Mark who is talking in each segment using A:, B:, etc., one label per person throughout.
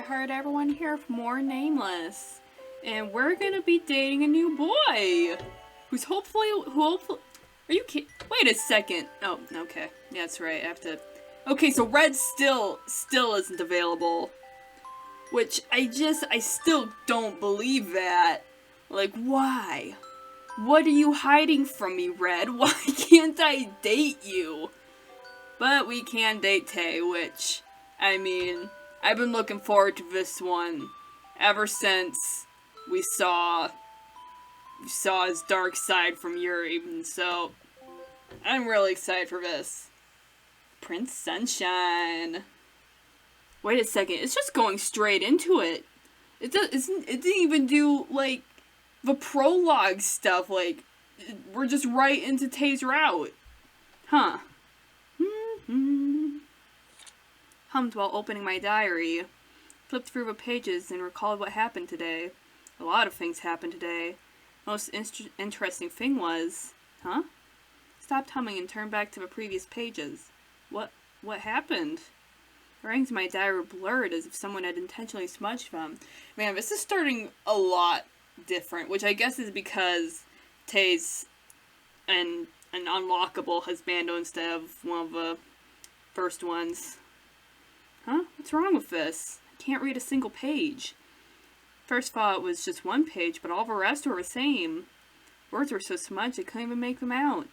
A: IHeartEveryone here for more Nameless. And we're gonna be dating a new boy! Who hopefully, are you kidding? Wait a second. Oh, okay. Yeah, that's right, I have to... Okay, so Red still isn't available. Which, I still don't believe that. Like, why? What are you hiding from me, Red? Why can't I date you? But we can date Tay, which, I mean, I've been looking forward to this one ever since we saw his dark side from Yuri, and so I'm really excited for this. Prince Sunshine. Wait a second, it's just going straight into it. It didn't even do, like, the prologue stuff, like, we're just right into Tay's route. Huh. Hummed while opening my diary. Flipped through the pages and recalled what happened today. A lot of things happened today. Most interesting thing was... Huh? Stopped humming and turned back to the previous pages. What happened? The writings in my diary were blurred as if someone had intentionally smudged them. Man, this is starting a lot different, which I guess is because Tay's an unlockable husbando instead of one of the first ones. Huh? What's wrong with this? I can't read a single page. First thought it was just one page, but all the rest were the same. Words were so smudged I couldn't even make them out.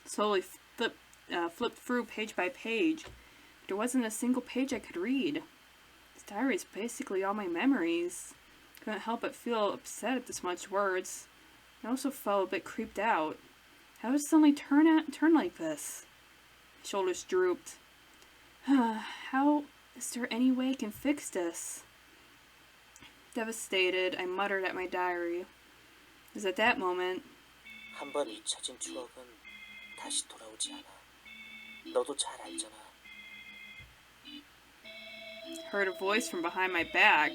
A: Slowly flipped through page by page. There wasn't a single page I could read. This diary is basically all my memories. Couldn't help but feel upset at the smudged words. I also felt a bit creeped out. How did it suddenly turn like this? My shoulders drooped. How is there any way I can fix this? Devastated, I muttered at my diary. It was at that moment...
B: 한 번 잊혀진 추억은 다시 돌아오지 않아. 너도 잘 알잖아.
A: Heard a voice from behind my back.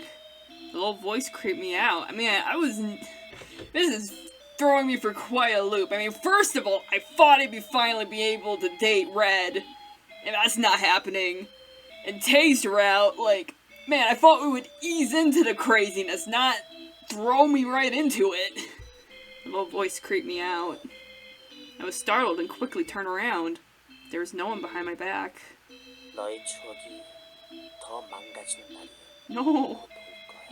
A: The little voice creeped me out. I mean, this is throwing me for quite a loop. I mean, first of all, I thought I'd finally be able to date Red, and that's not happening. And Tay's route, like, man, I thought we would ease into the craziness, not throw me right into it. The little voice creeped me out. I was startled and quickly turned around. There was no one behind my back.
B: 너의 추억이 더 망가지는 날이
A: No.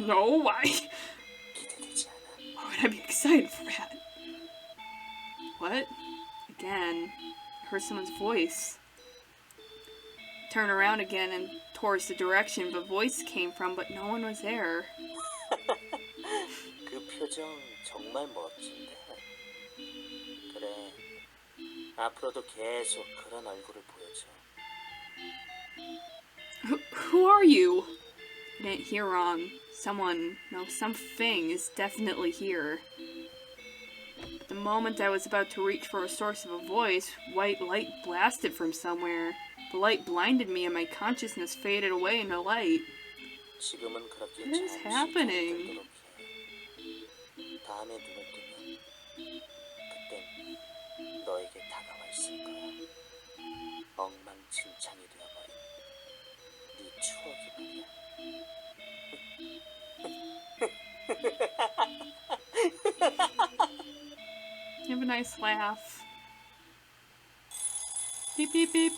A: No, why?
B: 기대되지 않아.
A: Why would I be excited for that? What? Again, I heard someone's voice. Turned around again and towards the direction the voice came from, but no one was there.
B: 그 표정 정말 멋진데. 그래. 앞으로도 계속 그런 얼굴을 보여줘.
A: Who are you? I didn't hear wrong. Someone, no, something is definitely here. At the moment I was about to reach for a source of a voice, white light blasted from somewhere. The light blinded me and my consciousness faded away in the light.
B: 지금은 그렇게
A: What is happening?
B: 다음에 눈을 뜨면 그땐 너에게 다가와 있을 거야. 엉망진창이 되어버린 네 추억이 말이야.
A: You have a nice laugh. Beep beep beep.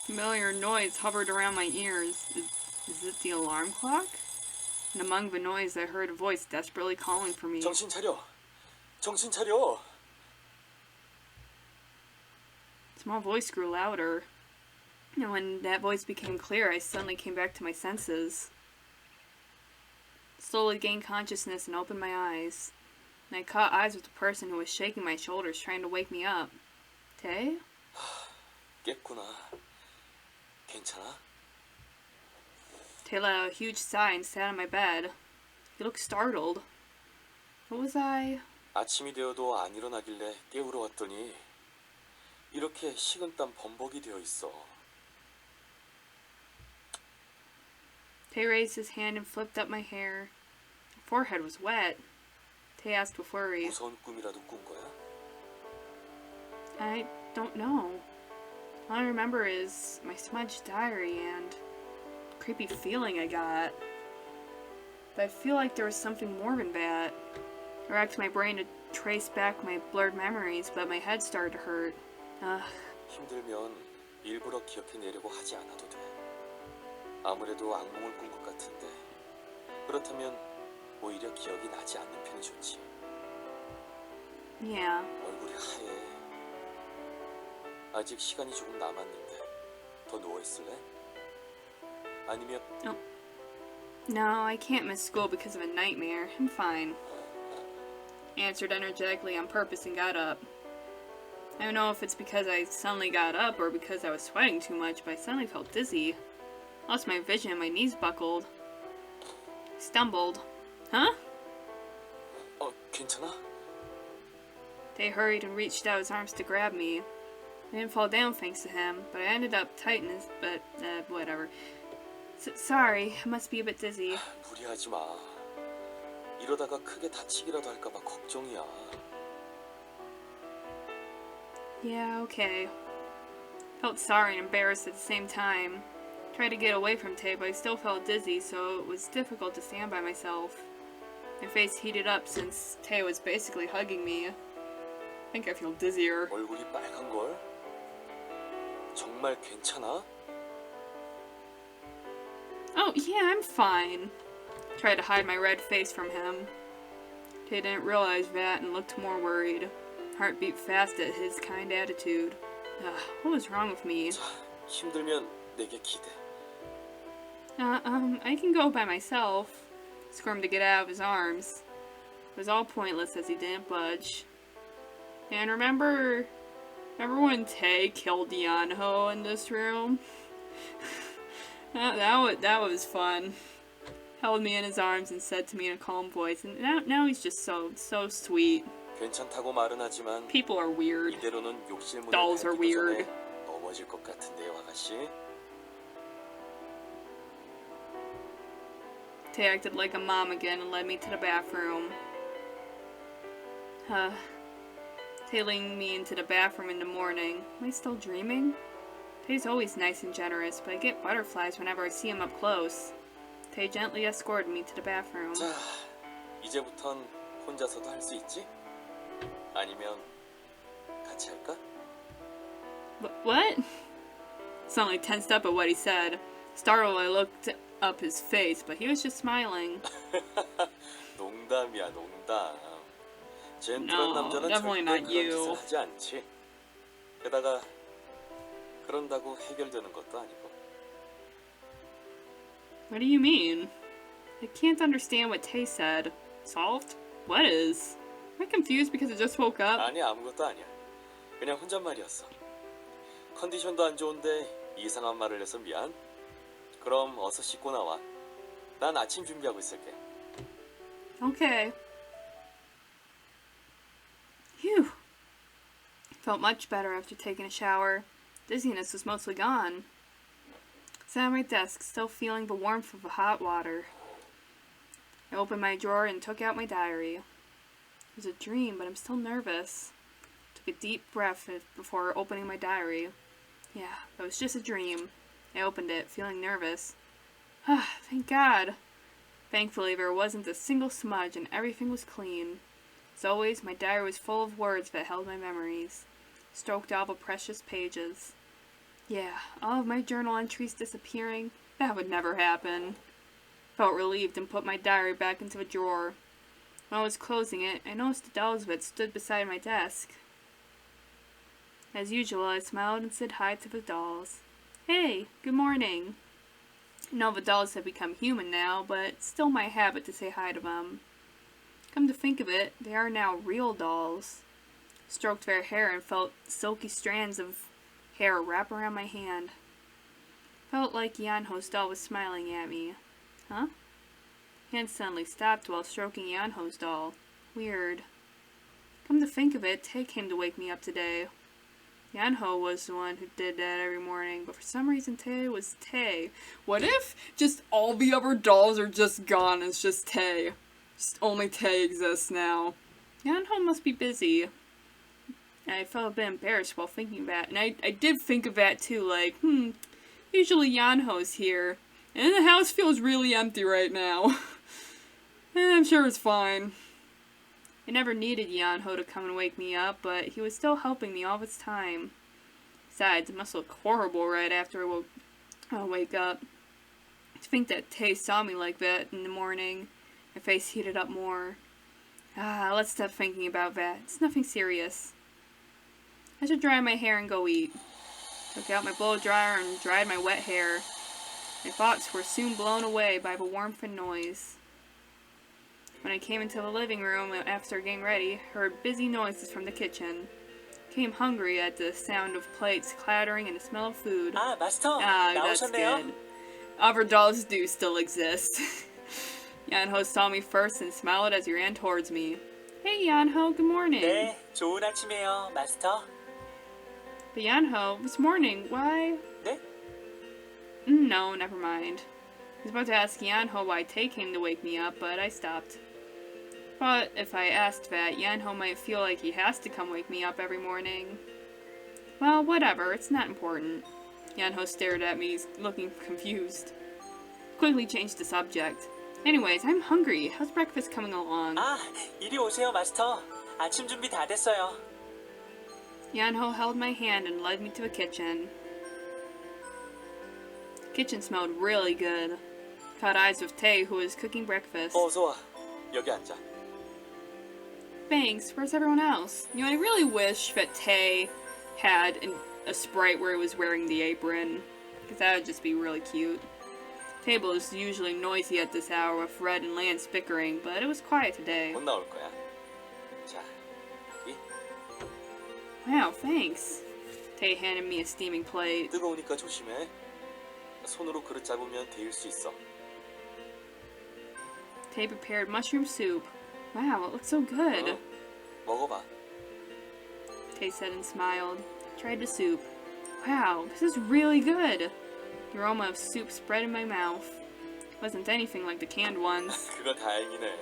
A: Familiar noise hovered around my ears. Is it the alarm clock? And among the noise I heard a voice desperately calling for me.
B: 정신 차려. 정신 차려.
A: The small voice grew louder. And when that voice became clear, I suddenly came back to my senses. Slowly gained consciousness and opened my eyes. And I caught eyes with the person who was shaking my shoulders, trying to wake me up. Tay?
B: 깼구나. 괜찮아?
A: Tay let out a huge sigh and sat on my bed. He looked startled. What was I?
B: 아침이 되어도 안 일어나길래 깨우러 왔더니 이렇게 식은땀 범벅이 되어 있어.
A: Tay raised his hand and flipped up my hair. My forehead was wet. Tay asked with worry.
B: 무서운 꿈이라도 꾼 거야?
A: I don't know. All I remember is my smudged diary and creepy feeling I got. But I feel like there was something more than that. I racked my brain to trace back my blurred memories, but my head started to hurt. Ugh.
B: 힘들면 일부러 기억해내려고 하지 않아도 돼. 아무래도 악몽을 꾼 것 같은데 그렇다면 오히려 기억이 나지 않는 편이 좋지.
A: Yeah.
B: 얼굴이 하얘. 아직 시간이 조금 남았는데 더 누워있을래? 아니면
A: No, I can't miss school because of a nightmare. I'm fine. I answered energetically on purpose and got up. I don't know if it's because I suddenly got up or because I was sweating too much, but I suddenly felt dizzy. Lost my vision and my knees buckled. Stumbled. Huh?
B: 괜찮아?
A: Tay hurried and reached out his arms to grab me. I didn't fall down thanks to him, but I ended up tight in his... but, whatever. Sorry, I must be a bit dizzy.
B: 무리하지 마. 이러다가 크게 다치기라도 할까봐 걱정이야.
A: Yeah, okay. Felt sorry and embarrassed at the same time. Tried to get away from Tay, but I still felt dizzy, so it was difficult to stand by myself. My face heated up since Tay was basically hugging me. I think I feel dizzier.
B: 얼굴이 빨간걸? 정말 괜찮아?
A: Oh, yeah, I'm fine. Tried to hide my red face from him. Tay didn't realize that and looked more worried. Heart beat fast at his kind attitude. Ugh, what was wrong with me?
B: 자, 힘들면 내게 기대.
A: I can go by myself. Squirmed to get out of his arms. It was all pointless as he didn't budge. And remember when Tay killed Yanho in this room? that was fun. Held me in his arms and said to me in a calm voice, and now he's just so sweet.
B: 괜찮다고 말은 하지만
A: People are weird.
B: 이대로는 욕실 문을
A: Dolls are
B: 밟기도
A: weird.
B: 전에 넘어질 것 같은데요, 아가씨.
A: Tay acted like a mom again and led me to the bathroom. Tailing me into the bathroom in the morning. Am I still dreaming? Tay's always nice and generous, but I get butterflies whenever I see him up close. Tay gently escorted me to the bathroom.
B: 자, 이제부턴 혼자서도 할 수 있지? 아니면 같이 할까?
A: What? Suddenly tensed up at what he said. Startled, I looked up his face, but he was just smiling.
B: 농담이야, 농담. 젠틀한
A: No,
B: 남자는
A: definitely
B: 절대
A: not
B: 그런
A: you.
B: 짓을 하지 않지. 게다가 그런다고 해결되는 것도 아니고.
A: What do you mean? I can't understand what Tay said. Solved? What is? Am I confused because I just woke up?
B: 아니, 아무것도 아니야. 그냥 혼잣말이었어. 컨디션도 안 좋은데 이상한 말을 해서 미안. 그럼 어서 씻고 나와. 난 아침 준비하고 있을게.
A: Okay. Phew. Felt much better after taking a shower. Dizziness was mostly gone. Sat at my desk, still feeling the warmth of the hot water. I opened my drawer and took out my diary. It was a dream, but I'm still nervous. Took a deep breath before opening my diary. Yeah, that was just a dream. I opened it, feeling nervous. Thank God. Thankfully, there wasn't a single smudge and everything was clean. As always, my diary was full of words that held my memories. Stroked all the precious pages. Yeah, all of my journal entries disappearing, that would never happen. Felt relieved and put my diary back into the drawer. When I was closing it, I noticed the dolls that stood beside my desk. As usual, I smiled and said hi to the dolls. Hey, good morning. I know the dolls have become human now, but it's still my habit to say hi to them. Come to think of it, they are now real dolls. Stroked their hair and felt silky strands of hair wrap around my hand. Felt like Yanho's doll was smiling at me. Huh? Hand suddenly stopped while stroking Yanho's doll. Weird. Come to think of it, Tay came to wake me up today. Yanho was the one who did that every morning, but for some reason Tay was Tay. What if just all the other dolls are just gone and it's just Tay? Just only Tay exists now. Yanho must be busy. And I felt a bit embarrassed while thinking that. And I did think of that too, like, usually Yanho's here. And the house feels really empty right now. And I'm sure it's fine. I never needed Yanho to come and wake me up, but he was still helping me all this time. Besides, it must look horrible right after I'll wake up. To think that Tay saw me like that in the morning. My face heated up more. Let's stop thinking about that. It's nothing serious. I should dry my hair and go eat. Took out my blow dryer and dried my wet hair. My thoughts were soon blown away by the warmth and noise. When I came into the living room after getting ready, I heard busy noises from the kitchen. Came hungry at the sound of plates clattering and the smell of food.
C: 마스터,
A: That's
C: 나오셨네요.
A: good. Our dolls do still exist. Yanho saw me first and smiled as he ran towards me. Hey Yanho, good morning.
C: 네, 좋은 아침이에요, 마스터.
A: But Yanho, this morning, why?
C: 네?
A: No, never mind. I was about to ask Yanho why Tay came to wake me up, but I stopped. But if I asked that, Yanho might feel like he has to come wake me up every morning. Well, whatever, it's not important. Yanho stared at me, looking confused. Quickly changed the subject. Anyways, I'm hungry. How's breakfast coming along?
C: 이리 오세요, 마스터. 아침 준비 다 됐어요.
A: Yanho held my hand and led me to the kitchen. The kitchen smelled really good. Caught eyes with Tay, who was cooking breakfast.
B: 어서 와. 여기 앉아.
A: Thanks, where's everyone else? You know, I really wish that Tay had a sprite where he was wearing the apron. Because that would just be really cute. The table is usually noisy at this hour with Red and Lance bickering, but it was quiet today.
B: 곧 나올 거야. 자, 여기.
A: Wow, thanks. Tay handed me a steaming plate.
B: 뜨거우니까 조심해. 손으로 그릇 잡으면 데일 수 있어.
A: Tay prepared mushroom soup. Wow, it looks so good.
B: 먹어봐.
A: Tay said and smiled. Tried the soup. Wow, this is really good. The aroma of soup spread in my mouth. It wasn't anything like the canned ones.
B: 그거 다행이네.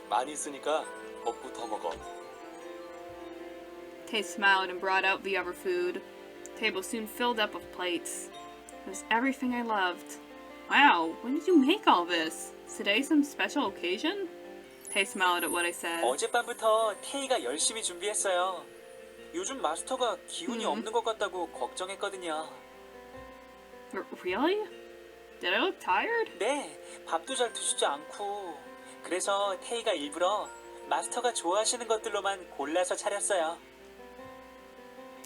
B: 많이 쓰니까 먹고 더 먹어.
A: Tay smiled and brought out the other food. The table soon filled up with plates. It was everything I loved. Wow, when did you make all this? Is today some special occasion? Tay smiled at what I said.
C: 어젯밤부터 테이가 열심히 준비했어요. 요즘 마스터가 기운이 없는 것 같다고 걱정했거든요.
A: Really? Did I look tired?
C: 네, 밥도 잘 드시지 않고. 그래서 테이가 일부러 마스터가 좋아하시는 것들로만 골라서 차렸어요.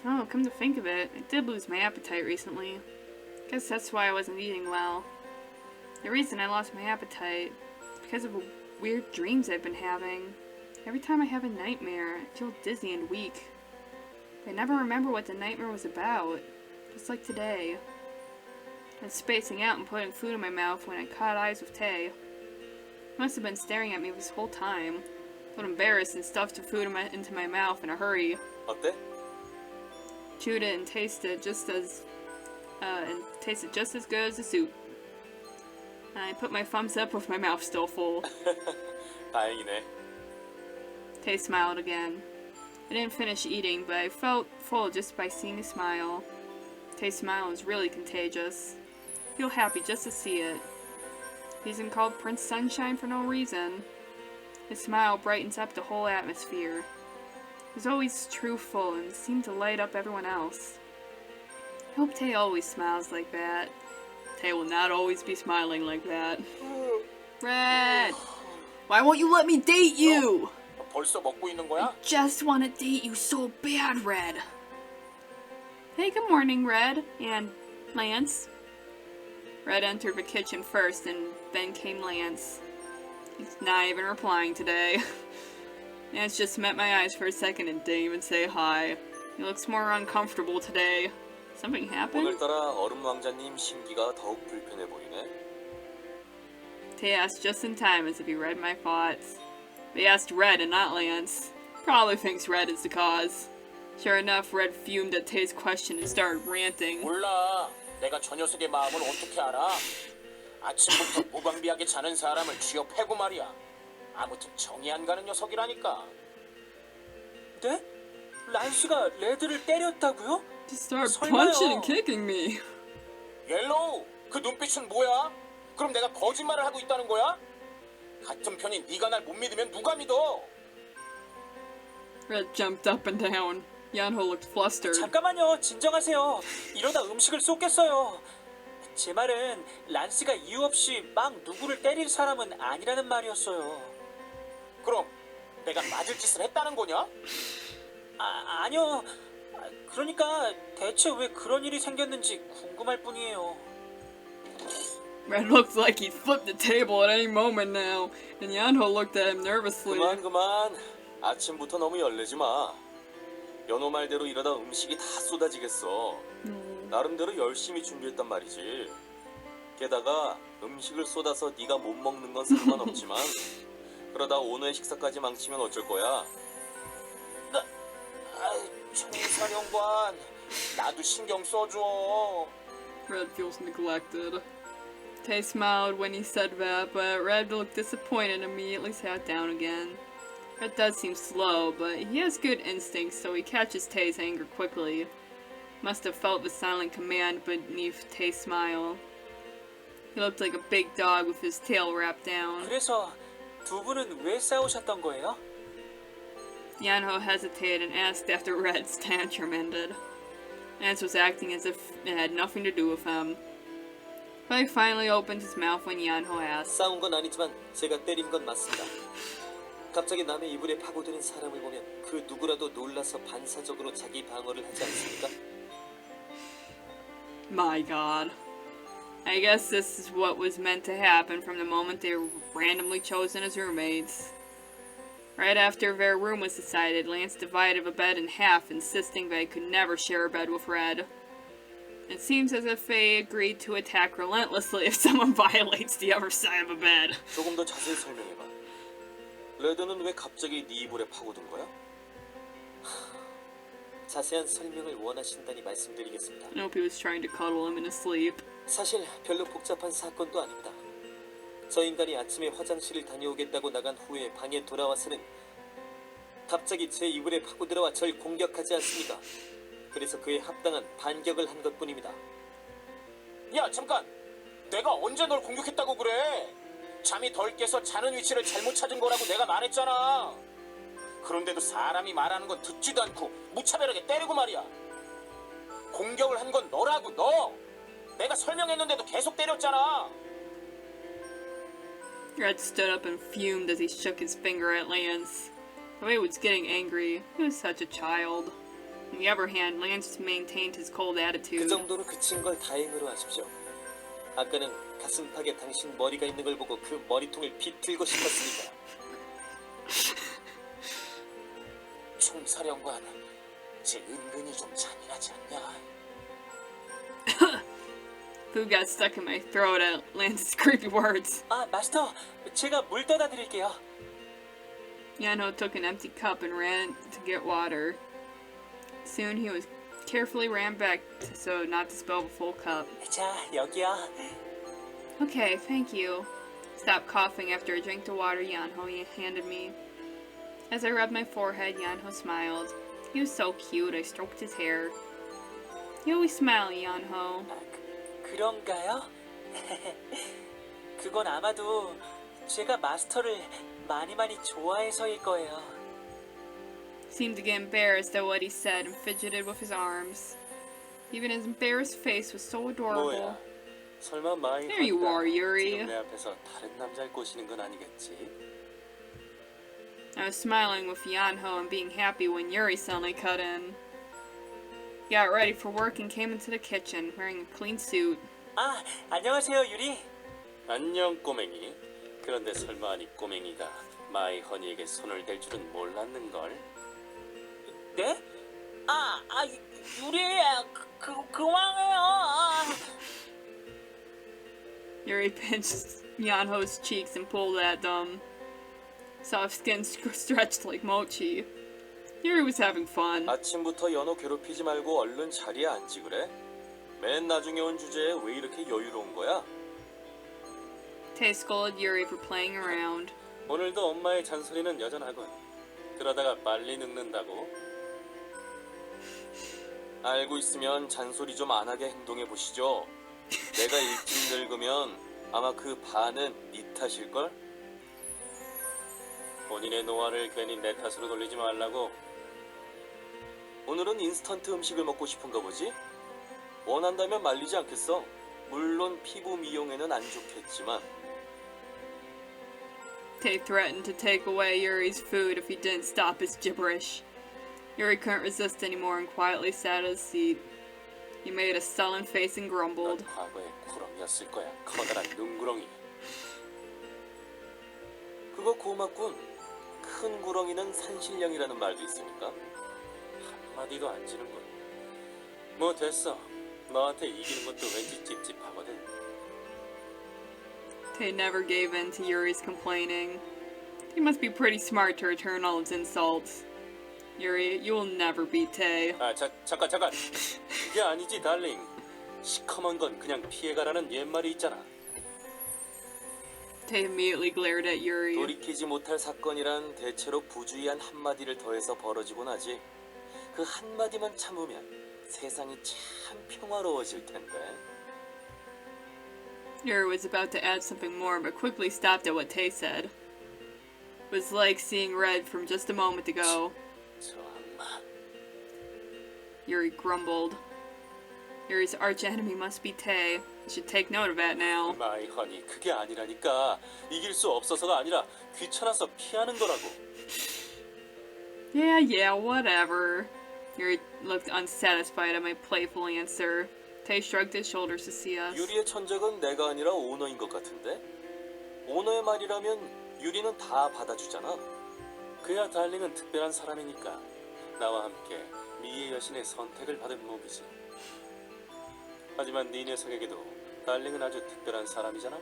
A: Oh, come to think of it, I did lose my appetite recently. Guess that's why I wasn't eating well. The reason I lost my appetite is because of the weird dreams I've been having. Every time I have a nightmare, I feel dizzy and weak. I never remember what the nightmare was about, just like today. I was spacing out and putting food in my mouth when I caught eyes with Tay. He must have been staring at me this whole time. I got embarrassed and stuffed the food into my mouth in a hurry.
B: 어때?
A: Chewed it and tasted just as good as the soup. I put my thumbs up with my mouth still full.
B: 다행이네.
A: Tay smiled again. I didn't finish eating, but I felt full just by seeing a smile. Tay's smile is really contagious. I feel happy just to see it. He's been called Prince Sunshine for no reason. His smile brightens up the whole atmosphere. He's always truthful and seemed to light up everyone else. I hope Tay always smiles like that. Tay will not always be smiling like that. Red! Why won't you let me date you?
C: 벌써 먹고 있는 거야?
A: I just want to date you so bad, Red. Hey, good morning, Red and Lance. Red entered the kitchen first, and then came Lance. He's not even replying today. Lance just met my eyes for a second and didn't even say hi. He looks more uncomfortable today. Something happened?
B: 오늘따라 얼음 왕자님 심기가 더욱 불편해 보이네.
A: Tay asked just in time as if he read my thoughts. They asked Red and not Lance. Probably thinks Red is the cause. Sure enough, Red fumed at Tay's question and started ranting.
C: 몰라. 내가 저 녀석의 마음을 어떻게 알아? 아침부터 무방비하게 자는 사람을 쥐어 패고 말이야. 아무튼 정이 안 가는 녀석이라니까. 네? 란스가 레드를 때렸다고요?
A: Just start
C: 설마요.
A: punching and kicking me.
C: 옐로우, 그 눈빛은 뭐야? 그럼 내가 거짓말을 하고 있다는 거야? 같은 편인 네가 날 못 믿으면 누가 믿어?
A: Red jumped up and down. Yanho looked flustered.
D: 잠깐만요, 진정하세요. 이러다 음식을 쏟겠어요. 제 말은 란스가 이유 없이 막 누구를 때릴 사람은 아니라는 말이었어요.
C: 그럼 내가 맞을 짓을 했다는 거냐?
D: 아니요. 그러니까 대체 왜 그런 일이 생겼는지 궁금할 뿐이에요.
A: Red looked like he'd flip the table at any moment now, and Yanho looked at him nervously.
B: 그만. 아침부터 너무 열내지 마. 연호 말대로 이러다 음식이 다 쏟아지겠어. 나름대로 열심히 준비했단 말이지. 게다가 음식을 쏟아서 네가 못 먹는 건 상관없지만 그러다 오늘 식사까지 망치면 어쩔 거야?
C: 총사령관, 나도 신경 써줘.
A: Red feels neglected. Tay smiled when he said that, but Red looked disappointed and immediately sat down again. Red does seem slow, but he has good instincts, so he catches Tay's anger quickly. Must have felt the silent command beneath Tay's smile. He looked like a big dog with his tail wrapped down.
D: 그래서 두 분은 왜 싸우셨던 거예요?
A: Yanho hesitated and asked after Red's tantrum ended. Lance was acting as if it had nothing to do with him. But he finally opened his mouth when Yanho asked.
E: 싸운 건 아니지만 제가 때린 건 맞습니다. 갑자기 남의 이불에 파고드는 사람을 보면 그 누구라도 놀라서 반사적으로 자기 방어를 하지 않습니까?
A: My god. I guess this is what was meant to happen from the moment they were randomly chosen as roommates. Right after their room was decided, Lance divided the bed in half, insisting they could never share a bed with Red. It seems as if they agreed to attack relentlessly if someone violates the other side of the bed.
B: 조금 더 자세히 설명해봐. 레드는 왜 갑자기 네 이불에 파고든 거야?
E: 자세한 설명을 원하신다니 말씀드리겠습니다.
A: I hope he was trying to cuddle him in his sleep.
E: 사실 별로 복잡한 사건도 아닙니다. 저 인간이 아침에 화장실을 다녀오겠다고 나간 후에 방에 돌아와서는 갑자기 제 이불에 파고들어와 절 공격하지 않습니까? 그래서 그에 합당한 반격을 한 것뿐입니다.
C: 야, 잠깐. 내가 언제 널 공격했다고 그래? 잠이 덜 깨서 자는 위치를 잘못 찾은 거라고 내가 말했잖아. 그런데도 사람이 말하는 건 듣지도 않고 무차별하게 때리고 말이야. 공격을 한 건 너라고, 너. 내가 설명했는데도 계속 때렸잖아.
A: Red stood up and fumed as he shook his finger at Lance. The way he was getting angry. He was such a child. On the other hand, Lance maintained his cold
E: 그
A: attitude.
E: 정도로 그친 걸 다행으로 하십시오. 아까는 가슴팍에 당신 머리가 있는 걸 보고 그 머리통을 비틀고 싶었으니까.
C: 총사령관, 쟤 은근히 좀 잔인하지 않냐?
A: Food got stuck in my throat at Lance's creepy words.
D: 마스터, 제가 물 떠다 드릴게요.
A: Yanho took an empty cup and ran to get water. Soon he was carefully ran back so not to spill the full cup.
D: 자, 여기요.
A: Okay, thank you. Stopped coughing after I drank the water Yanho handed me. As I rubbed my forehead, Yanho smiled. He was so cute, I stroked his hair. You always smile, Yanho.
D: 그런가요? 그건 아마도 제가 마스터를 많이 좋아해서일 거예요.
A: Seemed to get embarrassed at what he said and fidgeted with his arms. Even his embarrassed face was so adorable.
B: 뭐야? 설마 마이
A: There you are, Yuri.
B: 지금 내 앞에서 다른 남자를 꼬시는 건 아니겠지?
A: I was smiling with Yanho and being happy when Yuri suddenly cut in. He got ready for work and came into the kitchen, wearing a clean suit.
D: 안녕하세요, 유리.
B: 안녕 꼬맹이. 그런데 설마 이 꼬맹이가 마이 허니에게 손을 댈 줄은 몰랐는걸?
D: 네? 유리, 그만해요.
A: Yuri pinched Yanho's cheeks and pulled at them. Soft skin stretched like mochi. Yuri was having fun.
B: 아침부터 연호 괴롭히지 말고 얼른 자리에 앉지 그래? 맨 나중에 온 주제에 왜 이렇게 여유로운 거야?
A: Tay scolded Yuri for playing around.
B: 오늘도 엄마의 잔소리는 여전하군. 그러다가 빨리 늙는다고? 알고 있으면 잔소리 좀 안 하게 행동해 보시죠. 내가 일찍 늙으면 아마 그 반은 네 탓일걸?
C: 본인의 노화를 괜히 내 탓으로 돌리지 말라고.
B: 오늘은 인스턴트 음식을 먹고 싶은가 보지? 원한다면 말리지 않겠어. 물론 피부 미용에는 안 좋겠지만.
A: Tay threatened to take away Yuri's food if he didn't stop his gibberish. Yuri couldn't resist anymore and quietly sat at his seat. He made a sullen face and
C: 넌
A: grumbled.
C: 과거에 구렁이였을 거야. 커다란 눈구렁이.
B: 그거 고맙군. 큰 구렁이는 산신령이라는 말도 있으니까.
C: 한마디도 안 지는군. 뭐 됐어. 너한테 이기는 것도 왠지 찝찝하거든.
A: Tay never gave in to Yuri's complaining. He must be pretty smart to return all his insults. Yuri, you will never beat Tay.
C: 아, 잠깐. 그게 아니지, 달링. 시커먼 건 그냥 피해가라는 옛말이 있잖아.
A: Tay immediately glared at Yuri.
B: 돌이키지 못할 사건이란 대체로 부주의한 한마디를 더해서 벌어지곤 하지. 그 한마디만 참으면 세상이 참 평화로워질 텐데.
A: Yuri was about to add something more, but quickly stopped at what Tay said. It was like seeing red from just a moment ago.
C: 정말.
A: Yuri grumbled. Yuri's archenemy must be Tay. You should take note of that now.
C: 마이 허니, 그게 아니라니까. 이길 수 없어서가 아니라 귀찮아서 피하는 거라고.
A: Yeah, whatever. Yuri looked unsatisfied at my playful answer. Tay shrugged his shoulders to see us.
B: 유리의 천적은 내가 아니라 오너인 것 같은데? 오너의 말이라면 유리는 다 받아주잖아.
C: 그야 달링은 특별한 사람이니까 나와 함께 미의 여신의 선택을 받은 목이지. 하지만 네 녀석에게도 달링은 아주 특별한 사람이잖아.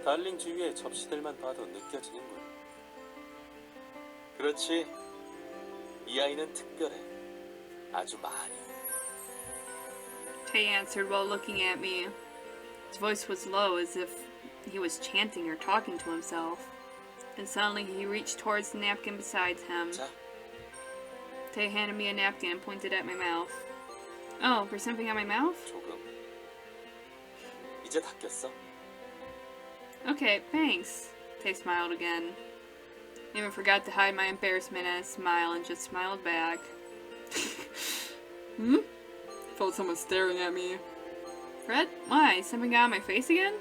C: 달링 주위의 접시들만 봐도 느껴지는군.
B: 그렇지. 이 아이는 특별해. 아주 많이.
A: Tay answered while looking at me. His voice was low, as if he was chanting or talking to himself. Then suddenly he reached towards the napkin beside him.
B: 자,
A: Tay handed me a napkin and pointed at my mouth. Oh, there's something on my mouth?
B: 조금. 이제 닦였어.
A: Okay, thanks. Tay smiled again. I even forgot to hide my embarrassment at a smile and just smiled back. Felt someone staring at me. Red? Why? Something got on my face again?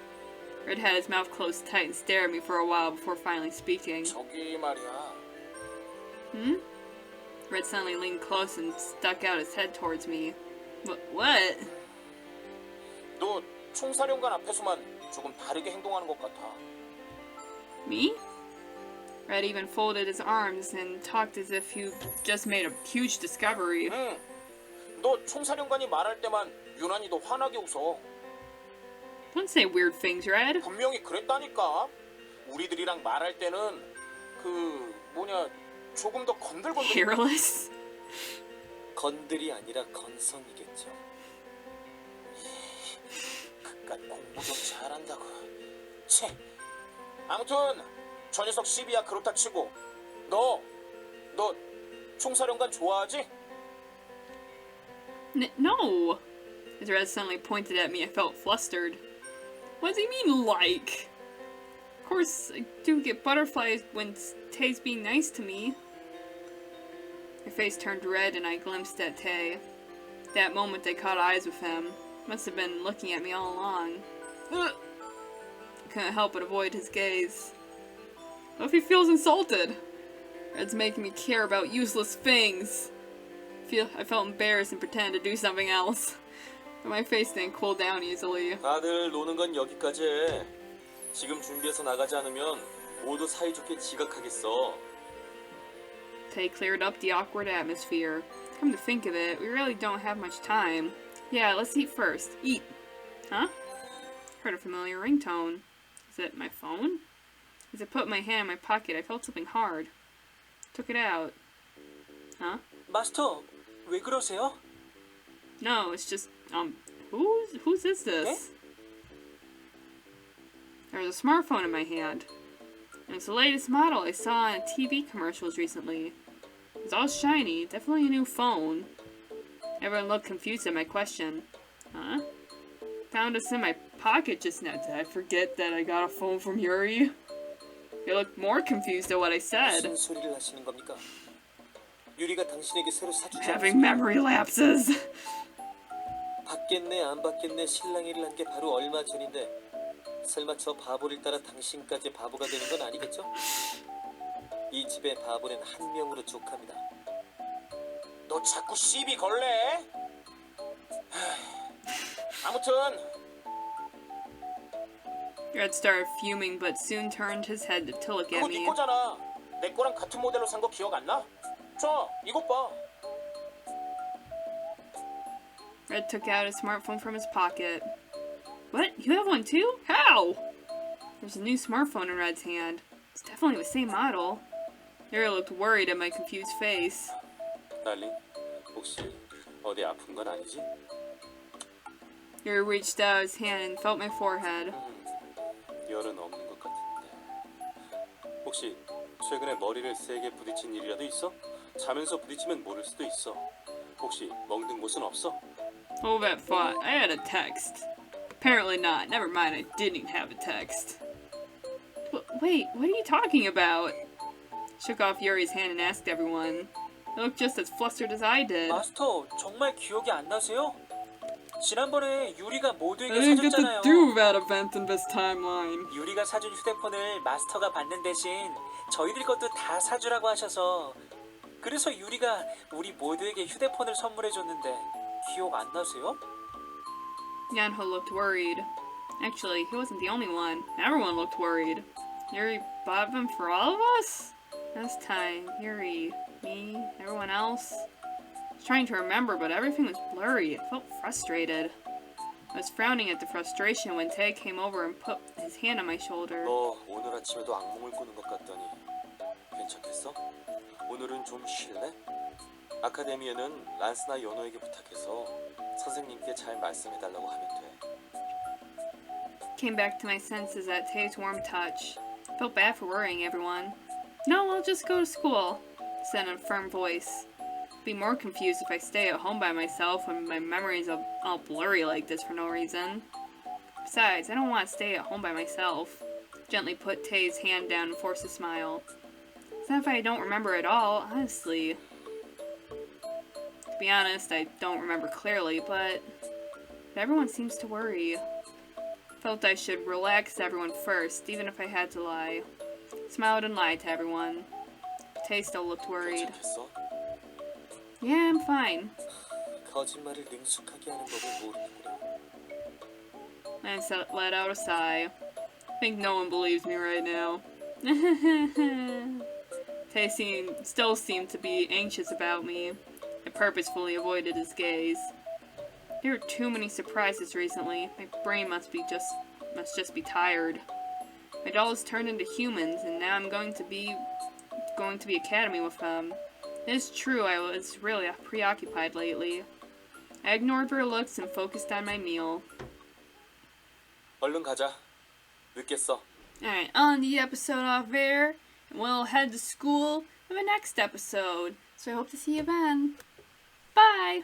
A: Red had his mouth closed tight and stared at me for a while before finally speaking.
C: 저기 말이야.
A: Red suddenly leaned close and stuck out his head towards me. What?
C: 너 총사령관 앞에서만 조금 다르게 행동하는 것 같아.
A: Me? Red even folded his arms and talked as if you just made a huge discovery.
C: 응. 너 총사령관이 말할 때만 유난히 더 환하게 웃어.
A: Don't say weird things, Red.
C: 분명히 그랬다니까. 우리들이랑 말할 때는 조금 더 건들건들.
A: Careless?
E: 건들이 아니라 건성이겠죠.
C: 그깟 공부 좀 잘한다고. 채. 아무튼 저 녀석 시비야 그렇다 치고 너 총사령관 좋아하지?
A: No! As Red suddenly pointed at me, I felt flustered. What does he mean, like? Of course, I do get butterflies when Tay's being nice to me. My face turned red and I glimpsed at Tay. At that moment, I caught eyes with him. Must have been looking at me all along. Ugh. I couldn't help but avoid his gaze. What if he feels insulted? Red's making me care about useless things. I felt embarrassed and pretended to do something else. But my face didn't cool down easily.
B: 다들 노는 건 여기까지 해. 지금 준비해서 나가지 않으면 모두 사이좋게 지각하겠어.
A: Tay cleared up the awkward atmosphere. Come to think of it, we really don't have much time. Yeah, let's eat first. Eat. Huh? Heard a familiar ringtone. Is it my phone? As I put my hand in my pocket, I felt something hard. Took it out. Huh?
D: 마스터, 왜 그러세요?
A: No, it's just, whose is this? There's a smartphone in my hand. And it's the latest model I saw on TV commercials recently. It's all shiny, definitely a new phone. Everyone looked confused at my question. Huh? Found us in my pocket just now. Did I forget that I got a phone from Yuri? You looked more confused at what I said.
E: 무슨 소리를 하시는 겁니까? 유리가 당신에게 새로 사주지
A: Having
E: 않았습니까?
A: memory lapses.
E: 받겠네 안 받겠네 실랑이를 한 게 바로 얼마 전인데 설마 저 바보를 따라 당신까지 바보가 되는 건 아니겠죠? 이 집의 바보는 한 명으로 족합니다.
C: 너 자꾸 시비 걸래? 아무튼
A: Red started fuming, but soon turned his head to look at
C: 그거 네
A: me.
C: 거잖아. 내 거랑 같은 모델로 산 거 기억 안 나? 자, 이것 봐.
A: Red took out his smartphone from his pocket. What? You have one too? How? There's a new smartphone in Red's hand. It's definitely the same model. Yuri looked worried at my confused face.
B: 달링, 혹시 어디 아픈 건 아니지?
A: Yuri reached out his hand and felt my forehead.
B: 열은 없는 것 같은데. 혹시 최근에 머리를 세게 부딪힌 일이라도 있어? 자면서 부딪히면 모를 수도 있어. 혹시 멍든 곳은 없어?
A: Hold that thought. I had a text. Apparently not. Never mind, I didn't have a text. Wait, what are you talking about? Shook off Yuri's hand and asked everyone. They looked just as flustered as I did.
D: 마스터 정말 기억이 안 나세요? 지난번에 유리가 모두에게
A: I didn't get to
D: 사줬잖아요.
A: do that event in this timeline.
D: 유리가 사준 휴대폰을 마스터가 받는 대신 저희들 것도 다 사주라고 하셔서 그래서 유리가 우리 모두에게 휴대폰을 선물해줬는데 기억 안 나세요?
A: Yanho looked worried. Actually, he wasn't the only one. Everyone looked worried. Yuri bought them for all of us? Last time, Yuri, me, everyone else. I was trying to remember, but everything was blurry. I felt frustrated. I was frowning at the frustration when Tay came over and put his hand on my shoulder.
B: 너 오늘 아침에도 악몽을 꾸는 것 같더니 괜찮겠어? 오늘은 좀 쉴래? 아카데미에는 란스나 연호에게 부탁해서 선생님께 잘 말씀해달라고 하면 돼.
A: Came back to my senses at Tay's warm touch. Felt bad for worrying everyone. No, I'll just go to school, said in a firm voice. Be more confused if I stay at home by myself when my memories are all blurry like this for no reason. Besides, I don't want to stay at home by myself. Gently put Tay's hand down and forced a smile. It's not if I don't remember at all, honestly. To be honest, I don't remember clearly, but everyone seems to worry. Felt I should relax everyone first, even if I had to lie. Smiled and lied to everyone. Tay still looked worried.
B: 괜찮겠어?
A: Yeah, I'm fine.
E: 거짓말을 능숙하게 하는 법을 모르는구나.
A: And let out a sigh. I think no one believes me right now. Tay still seemed to be anxious about me. I purposefully avoided his gaze. There were too many surprises recently. My brain must just be tired. My dolls turned into humans, and now I'm going to the academy with them. It is true I was really preoccupied lately. I ignored their looks and focused on my meal.
B: 얼른 가자. 늦겠어.
A: Alright, on the episode off there, and we'll head to school for the next episode. So I hope to see you then. Bye!